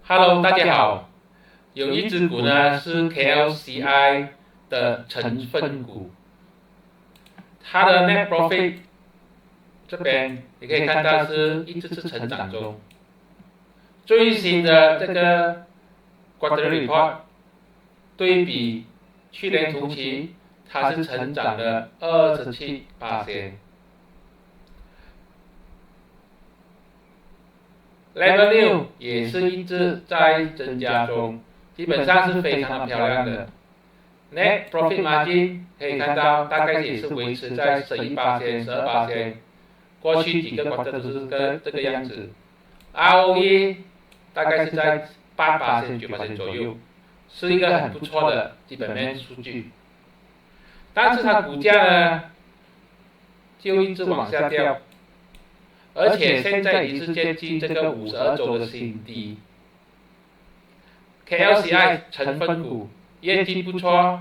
Hello，大家好。有一只股呢是 KLCI 的成分股，它的 net profit 这边你可以看到是一直是成长中。最新的这个 quarterly report 对比去年同期，它是成长了27%。Revenue 也是一直在增加中，基本上是非常的漂亮的。Net profit margin 可以看到大概也是维持在11%、12%，过去几个 quarter 都是这个样子。ROE 大概是在8%、9%左右，是一个很不错的基本面数据。但是它股价呢就一直往下掉。而且现在已经是接近这个52周的新低。KLCI 成分股业绩不错，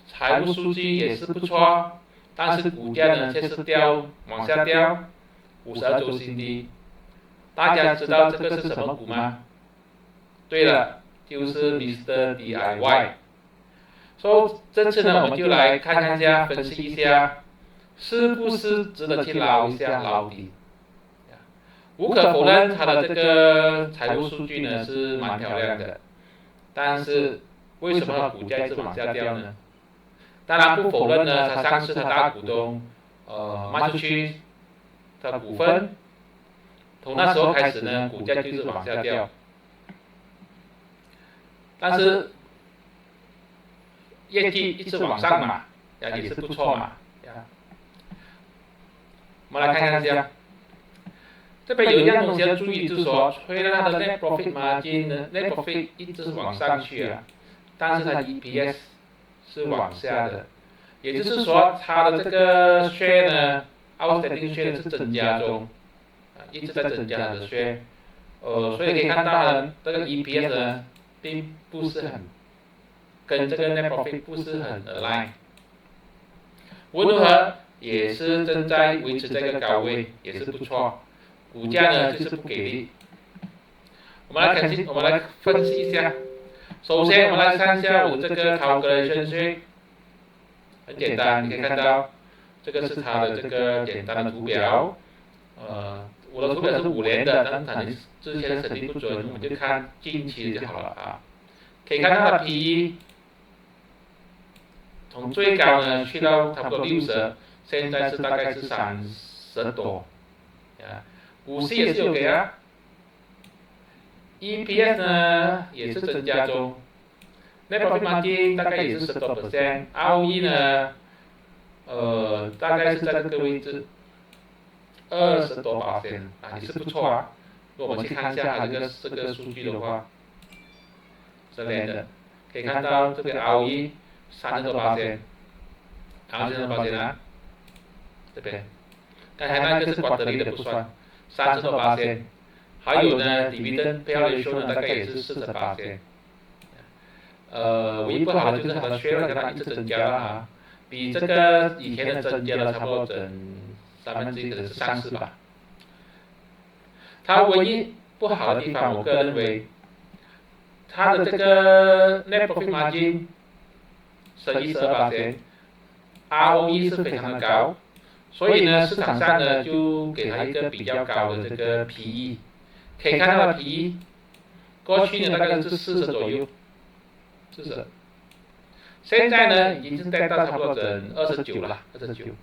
财务数据也是不错，但是股价呢却是往下掉，52周新低。大家知道这个是什么股吗？对了，就是 Mr. DIY。所以这次呢，我们就来看一下，分析一下，是不是值得去捞一下捞底。无可否认，它的这个财务数据呢是蛮漂亮的，但是为什么它股价一直往下掉呢？当然不否认呢，它上市的大股东卖出去的股份，从那时候开始呢，股价就是往下掉。但是业绩一直往上嘛，也是不错嘛。我们来看一下。这边有一样东西要注意，就是说，虽然它的 net profit margin 呢 ，net profit 一直是往上去啊，但是它 EPS 是往下的，也就是说，它的这个 share 呢 ，outstanding share 是增加中，一直在增加它的 share，所以可以看到呢，这个 EPS 呢，并不是很跟这个 net profit 不是很 align， 无论如何也是正在维持这个高位，也是不错。股价呢就是不给力。我们来分析一下。首先，我们来看一下我这个 calculation， 很简单，你可以看到这个是它的这个简单的图表。我的图表是5年的，但是你之前肯定不准，我们就看近期就好了啊。可以看到它的 PE 从最高呢去到差不多60，现在是大概是30多，股息也是有给啊 ，EPS 呢也是增加中 ，net profit margin 大概也是10多%，ROE 呢，大概是在这个位置20多%，也是不错啊。如果我们去看一下它这个数据的话，这边的可以看到这个 ROE 30多%，然后30多%啊，这边，刚才那个是quarterly的不算。30多%，还有呢 ，dividend payout ratio 呢大概也是40%。唯一不好的就是它的 share 给它一直增加了啊，比这个以前的增加了差不多整1/3，可能是3、4吧。它唯一不好的地方，我个人认为，它的这个 net profit margin 11、12%，ROE 是非常的高。所以呢，市场上呢就给它一个比较高的这个 PE， 可以看到的 PE， 过去呢大概是40左右，40，现在呢已经是带到差不多整29了，29。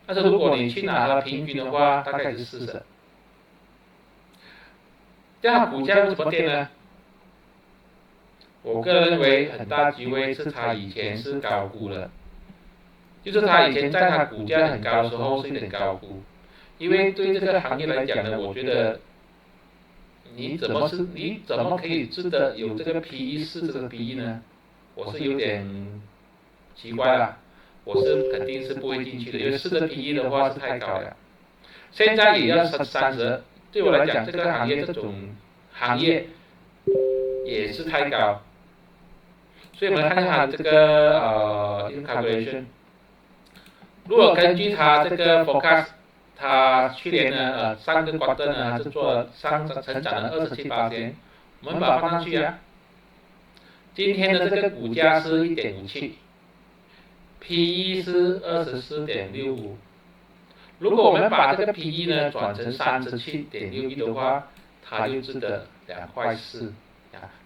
但是如果你去拿它的平均的话，大概是40。这样股价为什么跌呢？我个人认为很大机会是它以前是高估了。就是它以前在它股价很高的时候是有点高估，因为对这个行业来讲呢，我觉得你怎么可以值得有这个 PE 是这个 PE 呢？我是有点奇怪啦，我是肯定是不会进去的，因为4的 PE 的话是太高了，现在也要30，对我来讲这个这种行业也是太高，所以我们看看它这个calculation。如果根据它这个 forecast， 它去年呢上个 quarter 呢是做了成长了27%，我们把它放上去啊。今天的这个股价是 1.57，PE 是 24.65。如果我们把这个 PE 呢转成 37.61 的话，它就值得2.4块。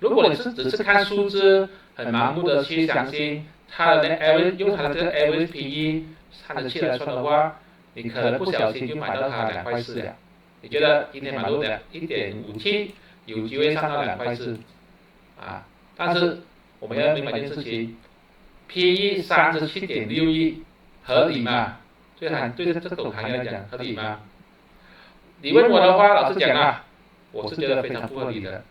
如果你只是看数字，很盲目的去相信它的 average 用它的这个 average PE 37来算的话，你可能不小心就买到它2.4块了。你觉得今天买入的 1.57 有机会上到2.4块啊？但是我们要明白一件事情 ，PE 37.61合理吗？对这种行业来讲合理吗？你问我的话，老实讲啊，我是觉得非常不合理的。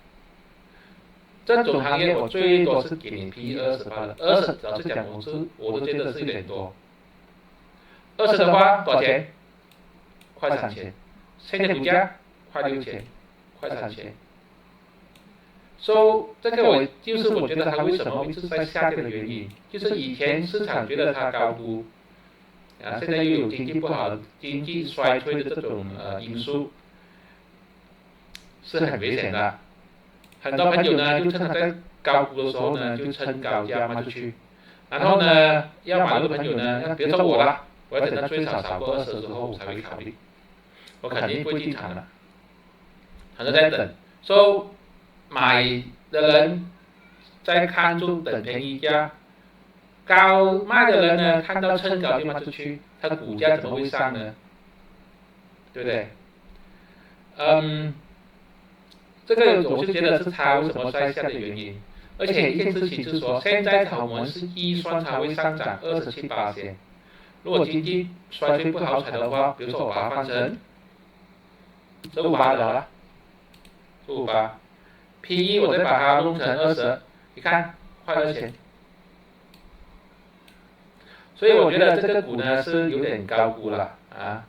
这种行业我最多是给你 PE 28的，20老实讲我都觉得是有点多。20的话多少钱？快3000，现在股价快6000，快3000。这个我觉得它为什么一直在下跌的原因，就是以前市场觉得它高估，现在又有经济不好、经济衰退的这种因素，是很危险的。很多朋友呢就趁它在高估的时候呢就趁高价卖出去，然后呢要买入的朋友呢，比如说我啦，我要等它最少少过20之后才会考虑，我肯定不会进场的，很多在等，买的人在看中等便宜价，高卖的人呢看到趁高就卖出去，它的股价怎么会上呢？对不对？这个我是觉得是它为什么在下的原因。而且一件事情是说，现在我们是预算它会上涨27%。如果经济衰退不好彩的话，比如说我把它换成15%好了，15%，PE 我再把它弄成20，你看快2000。所以我觉得这个股呢是有点高估了啊。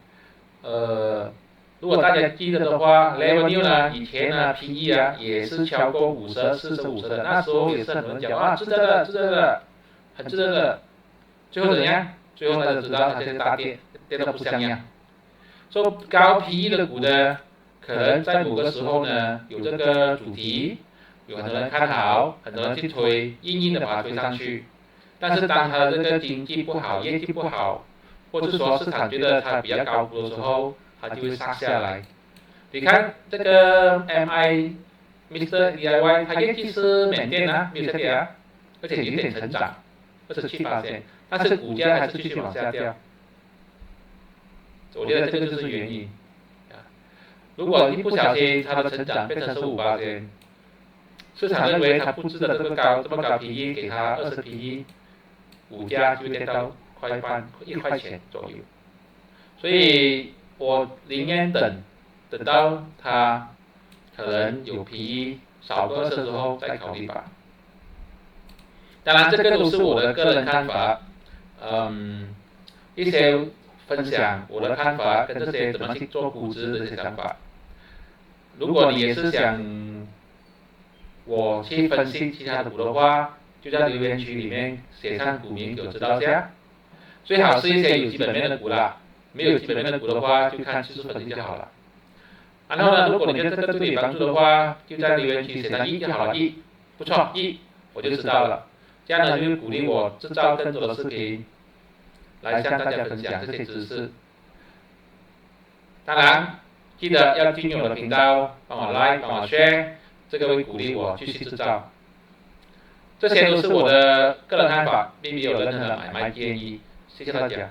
如果大家记得的话 ，Level 呢，以前呢 PE 啊也是超过50、40、50的，那时候也是很多人讲啊，值得的，很值得的。最后怎样？最后大家知道它现在大跌，跌得不像样。高 PE 的股呢，可能在某个时候呢有这个主题，有很多人看好，很多人去推，硬的把它推上去。但是当它的这个经济不好、业绩不好，或者说市场觉得它比较高估的时候，它就会杀下来。你看这个 Mr. DIY， 它业绩是缅甸啊，没有下跌啊，而且有点成长，27%，但是股价还是继续往下掉。我觉得这个就是原因。如果一不小心它的成长变成15%，市场认为它不值得这么高 PE， 给它20 PE， 股价就跌到1块钱左右。所以我宁愿等到它可能有 PE 少个20之后再考虑吧。当然这个都是我的个人看法，一些分享我的看法跟这些怎么去做估值的这些想法。如果你也是想我去分析其他的股的话，就在留言区里面写上股名给我知道一下。最好是一些有基本面的股啦，没有基本面的股的话，就看技术分析就好了。然后呢，如果你觉得这个对你有帮助的话，就在留言区写上1就好了，1，不错，1我就知道了。这样呢，就鼓励我制造更多的视频，来向大家分享这些知识。当然，记得要订阅我的频道，帮我 like， 帮我 share， 这个会鼓励我继续制造。这些都是我的个人看法，并没有任何买卖建议。谢谢大家。